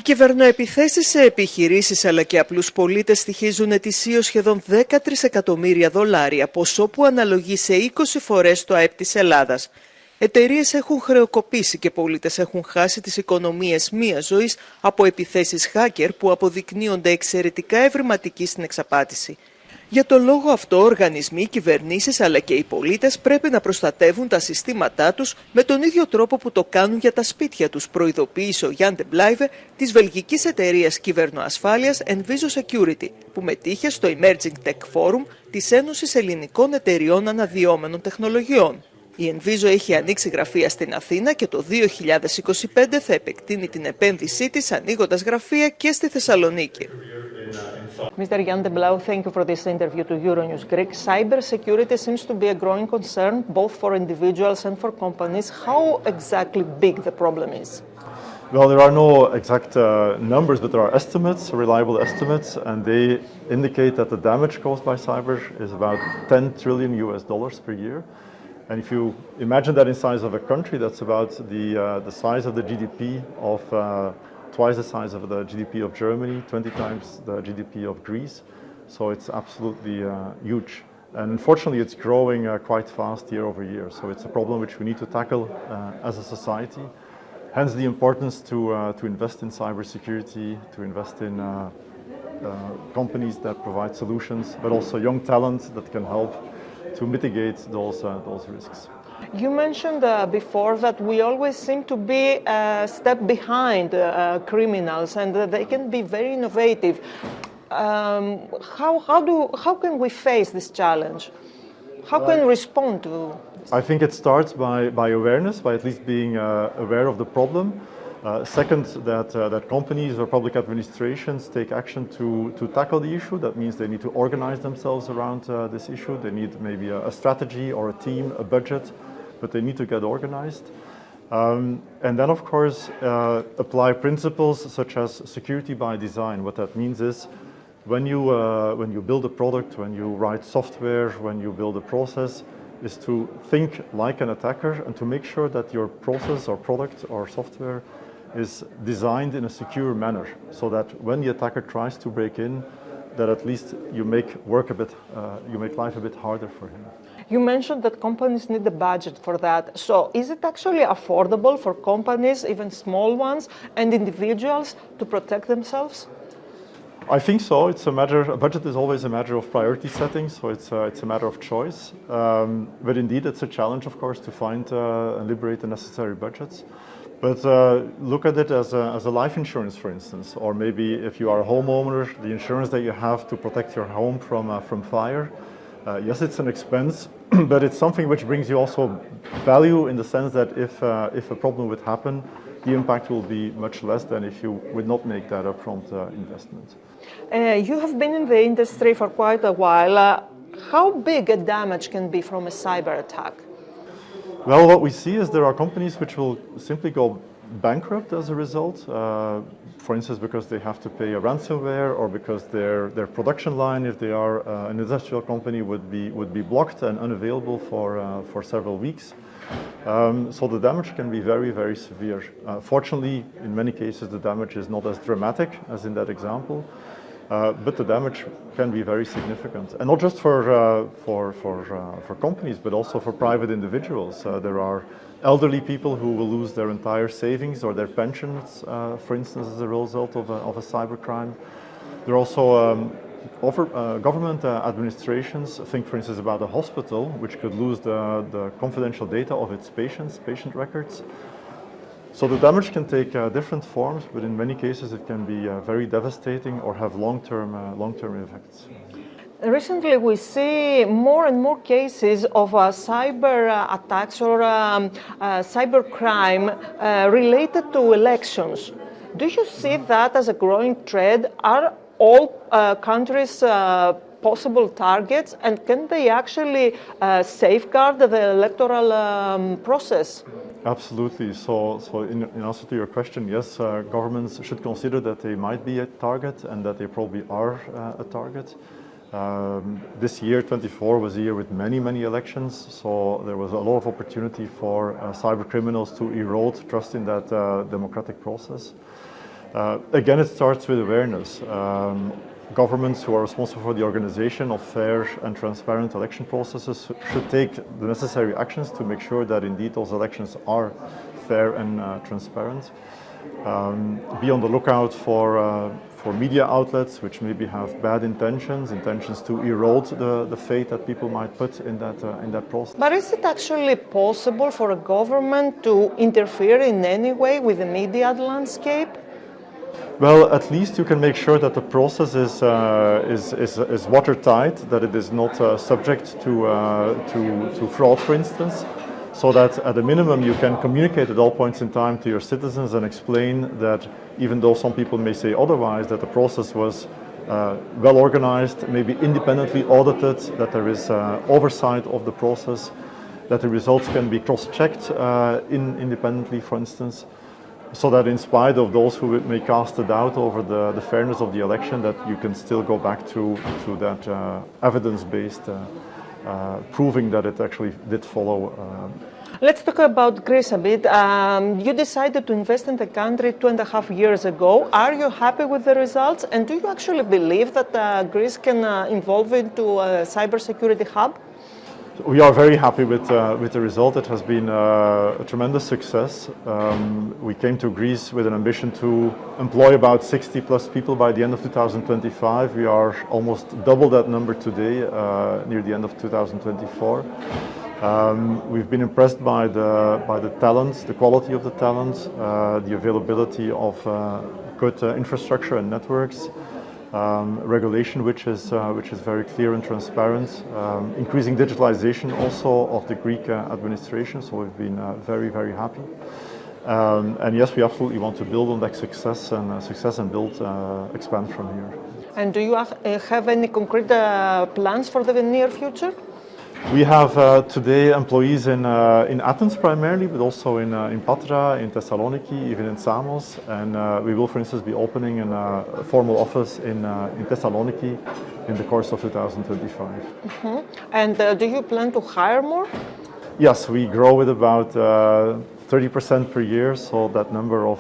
κυβερνοεπιθέσεις σε επιχειρήσεις αλλά και απλούς πολίτες στοιχίζουν ετησίως σχεδόν 10 τρισεκατομμύρια δολάρια, ποσό που αναλογεί σε 20 φορές το ΑΕΠ της Ελλάδας. Εταιρείες έχουν χρεοκοπήσει και πολίτες έχουν χάσει τις οικονομίες μίας ζωής από επιθέσεις χάκερ που αποδεικνύονται εξαιρετικά ευρηματικοί στην εξαπάτηση. Για το λόγο αυτό, οργανισμοί, κυβερνήσεις αλλά και οι πολίτες πρέπει να προστατεύουν τα συστήματά τους με τον ίδιο τρόπο που το κάνουν για τα σπίτια τους, προειδοποίησε ο Γιαν Ντε Μπλάιβε της βελγικής εταιρείας κυβερνοασφάλειας NVISO Security, που μετήχε στο Emerging Tech Forum της Ένωσης Ελληνικών Εταιριών Αναδυόμενων Τεχνολογιών. Η NVISO έχει ανοίξει γραφεία στην Αθήνα και το 2025 θα επεκτείνει την επένδυσή της ανοίγοντας γραφεία και στη Θεσσαλονίκη. Mr. Γιan Ντε Μπλάιβε, thank you for this interview to Euronews Greek. Cybersecurity seems to be a growing concern both for individuals and for companies. How exactly big the problem is? Well, there are no exact numbers, but there are estimates, reliable estimates, and they indicate that the damage caused by cyber is about $10 trillion per year. And if you imagine that in size of a country, that's about the size of the GDP of twice the size of the GDP of Germany, 20 times the GDP of Greece. So it's absolutely huge. And unfortunately, it's growing quite fast year over year. So it's a problem which we need to tackle as a society. Hence the importance to invest in cybersecurity, to invest in companies that provide solutions, but also young talent that can help to mitigate those risks. You mentioned before that we always seem to be a step behind criminals, and they can be very innovative. How can we face this challenge? How can we respond to this? I think it starts by awareness, by at least being aware of the problem. Second, that companies or public administrations take action to tackle the issue. That means they need to organize themselves around this issue. They need maybe a strategy or a team, a budget, but they need to get organized. And then, of course, apply principles such as security by design. What that means is when you build a product, when you write software, when you build a process, is to think like an attacker and to make sure that your process or product or software is designed in a secure manner, so that when the attacker tries to break in, that at least you make life a bit harder for him. You mentioned that companies need a budget for that. So is it actually affordable for companies, even small ones, and individuals to protect themselves? I think so. A budget is always a matter of priority setting, so it's a matter of choice. But indeed, it's a challenge, of course, to find and liberate the necessary budgets. But look at it as a life insurance, for instance, or maybe if you are a homeowner, the insurance that you have to protect your home from fire. Yes, it's an expense, but it's something which brings you also value in the sense that if a problem would happen, the impact will be much less than if you would not make that upfront investment. You have been in the industry for quite a while. How big a damage can be from a cyber attack? Well, what we see is there are companies which will simply go bankrupt as a result, for instance, because they have to pay a ransomware or because their production line, if they are an industrial company, would be blocked and unavailable for several weeks. So the damage can be very, very severe. Fortunately, in many cases, the damage is not as dramatic as in that example. But the damage can be very significant, and not just for companies, but also for private individuals. There are elderly people who will lose their entire savings or their pensions, for instance, as a result of a cybercrime. There are also government administrations. Think, for instance, about a hospital which could lose the confidential data of its patient records. So the damage can take different forms, but in many cases it can be very devastating or have long-term effects. Recently, we see more and more cases of cyber attacks or cyber crime related to elections. Do you see that as a growing trend? Are all countries possible targets, and can they actually safeguard the electoral process? Absolutely. So in answer to your question, yes, governments should consider that they might be a target and that they probably are a target. This year, 24, was a year with many elections, so there was a lot of opportunity for cyber criminals to erode trust in that democratic process. Again, it starts with awareness. Governments who are responsible for the organization of fair and transparent election processes should take the necessary actions to make sure that indeed those elections are fair and transparent. Be on the lookout for media outlets which maybe have bad intentions to erode the faith that people might put in that process. But is it actually possible for a government to interfere in any way with the media landscape? Well, at least you can make sure that the process is watertight, that it is not subject to fraud, for instance, so that at a minimum you can communicate at all points in time to your citizens and explain that even though some people may say otherwise, that the process was well organized, maybe independently audited, that there is oversight of the process, that the results can be cross-checked independently, for instance. So that in spite of those who may cast a doubt over the fairness of the election, that you can still go back to that evidence-based proving that it actually did follow. Let's talk about Greece a bit. You decided to invest in the country 2.5 years ago. Are you happy with the results? And do you actually believe that Greece can evolve into a cybersecurity hub? We are very happy with the result. It has been a tremendous success. We came to Greece with an ambition to employ about 60 plus people by the end of 2025. We are almost double that number today, near the end of 2024. We've been impressed by the talents, the quality of the talents, the availability of good infrastructure and networks. Regulation which is very clear and transparent, increasing digitalization also of the Greek administration, so we've been very, very happy. And yes, we absolutely want to build on that success and build, expand from here. And do you have any concrete plans for the near future? We have today employees in Athens primarily, but also in Patra, in Thessaloniki, even in Samos, and we will, for instance, be opening a formal office in Thessaloniki in the course of 2025. Mm-hmm. And do you plan to hire more? Yes, we grow with about 30% per year, so that number of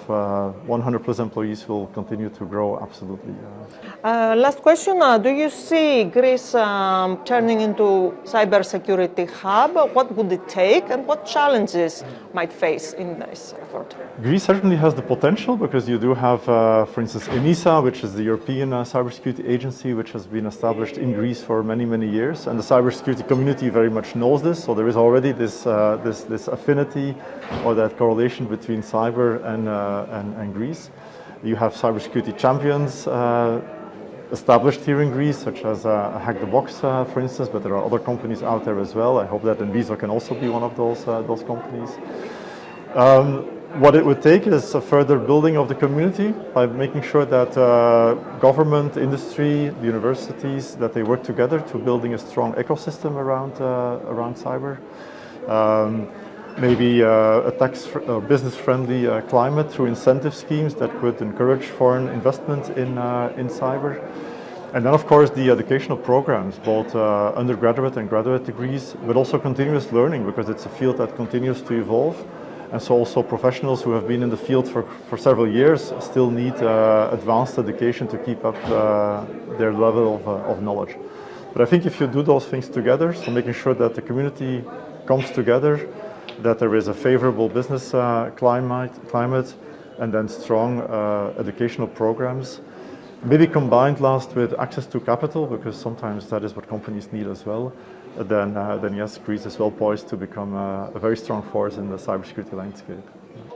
100 plus employees will continue to grow absolutely. Last question, do you see Greece turning into cybersecurity hub? What would it take and what challenges might face in this effort? Greece certainly has the potential because you do have, for instance, ENISA, which is the European cybersecurity agency, which has been established in Greece for many, many years. And the cybersecurity community very much knows this, so there is already this affinity or that correlation between cyber and Greece. You have cybersecurity champions established here in Greece, such as Hack the Box, for instance, but there are other companies out there as well. I hope that NVISO can also be one of those companies. What it would take is a further building of the community by making sure that government, industry, the universities, that they work together to building a strong ecosystem around cyber. Maybe a tax or business-friendly climate through incentive schemes that could encourage foreign investment in cyber. And then, of course, the educational programs, both undergraduate and graduate degrees, but also continuous learning, because it's a field that continues to evolve. And so also professionals who have been in the field for several years still need advanced education to keep up their level of knowledge. But I think if you do those things together, so making sure that the community comes together, that there is a favorable business climate, and then strong educational programs, maybe combined last with access to capital, because sometimes that is what companies need as well, then yes, Greece is well poised to become a very strong force in the cybersecurity landscape.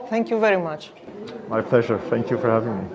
Thank you very much. My pleasure. Thank you for having me.